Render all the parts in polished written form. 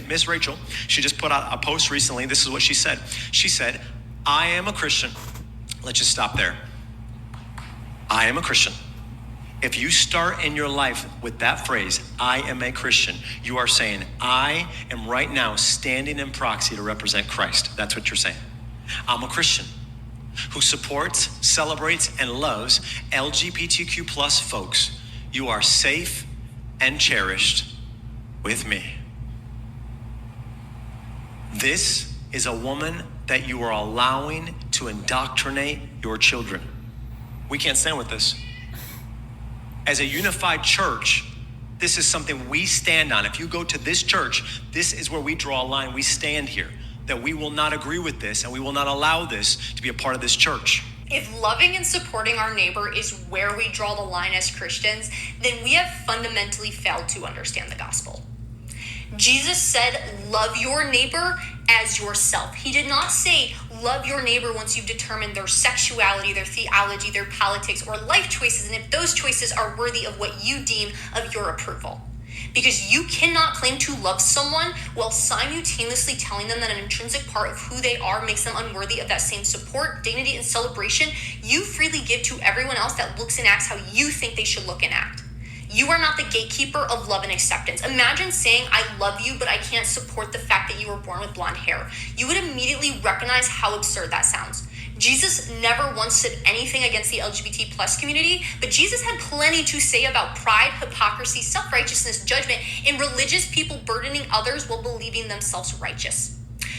Miss Rachel, she just put out a post recently. This is what she said. She said, I am a Christian. Let's just stop there. I am a Christian. If you start in your life with that phrase, I am a Christian, you are saying, I am right now standing in proxy to represent Christ. That's what you're saying. I'm a Christian who supports, celebrates, and loves LGBTQ plus folks. You are safe and cherished with me. This is a woman that you are allowing to indoctrinate your children. We can't stand with this. As a unified church, this is something we stand on. If you go to this church, this is where we draw a line. We stand here, that we will not agree with this and we will not allow this to be a part of this church. If loving and supporting our neighbor is where we draw the line as Christians, then we have fundamentally failed to understand the gospel. Jesus said, love your neighbor as yourself. He did not say, love your neighbor once you've determined their sexuality, their theology, their politics, or life choices, and if those choices are worthy of what you deem of your approval. Because you cannot claim to love someone while simultaneously telling them that an intrinsic part of who they are makes them unworthy of that same support, dignity, and celebration you freely give to everyone else that looks and acts how you think they should look and act. You are not the gatekeeper of love and acceptance. Imagine saying, I love you, but I can't support the fact that you were born with blonde hair. You would immediately recognize how absurd that sounds. Jesus never once said anything against the LGBT plus community, but Jesus had plenty to say about pride, hypocrisy, self-righteousness, judgment, and religious people burdening others while believing themselves righteous.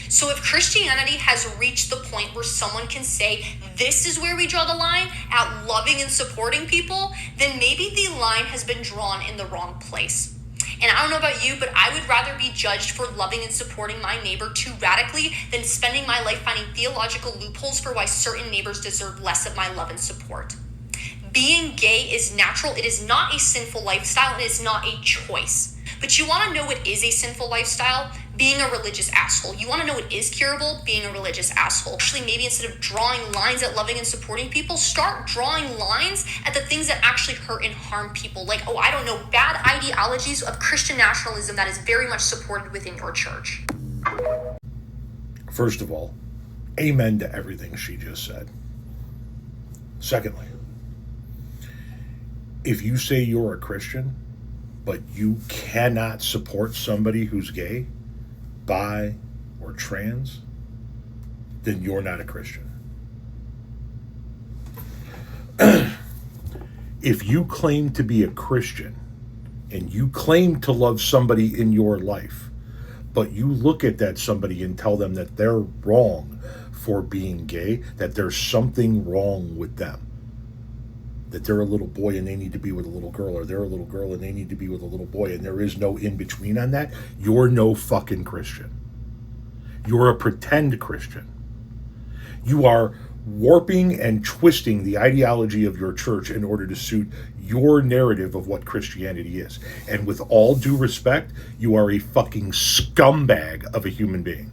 So if Christianity has reached the point where someone can say, this is where we draw the line at loving and supporting people, then maybe the line has been drawn in the wrong place. And I don't know about you, but I would rather be judged for loving and supporting my neighbor too radically than spending my life finding theological loopholes for why certain neighbors deserve less of my love and support. Being gay is natural. It is not a sinful lifestyle. It is not a choice. But you want to know what is a sinful lifestyle? Being a religious asshole. You want to know what is curable? Being a religious asshole. Actually, maybe instead of drawing lines at loving and supporting people, start drawing lines at the things that actually hurt and harm people. Like, oh, I don't know, bad ideologies of Christian nationalism that is very much supported within your church. First of all, amen to everything she just said. Secondly, if you say you're a Christian, but you cannot support somebody who's gay, bi, or trans, then you're not a Christian. If you claim to be a Christian and you claim to love somebody in your life, but you look at that somebody and tell them that they're wrong for being gay, that there's something wrong with them, that they're a little boy and they need to be with a little girl, or they're a little girl and they need to be with a little boy, and there is no in between on that, you're no fucking Christian. You're a pretend Christian. You are warping and twisting the ideology of your church in order to suit your narrative of what Christianity is. And with all due respect, you are a fucking scumbag of a human being.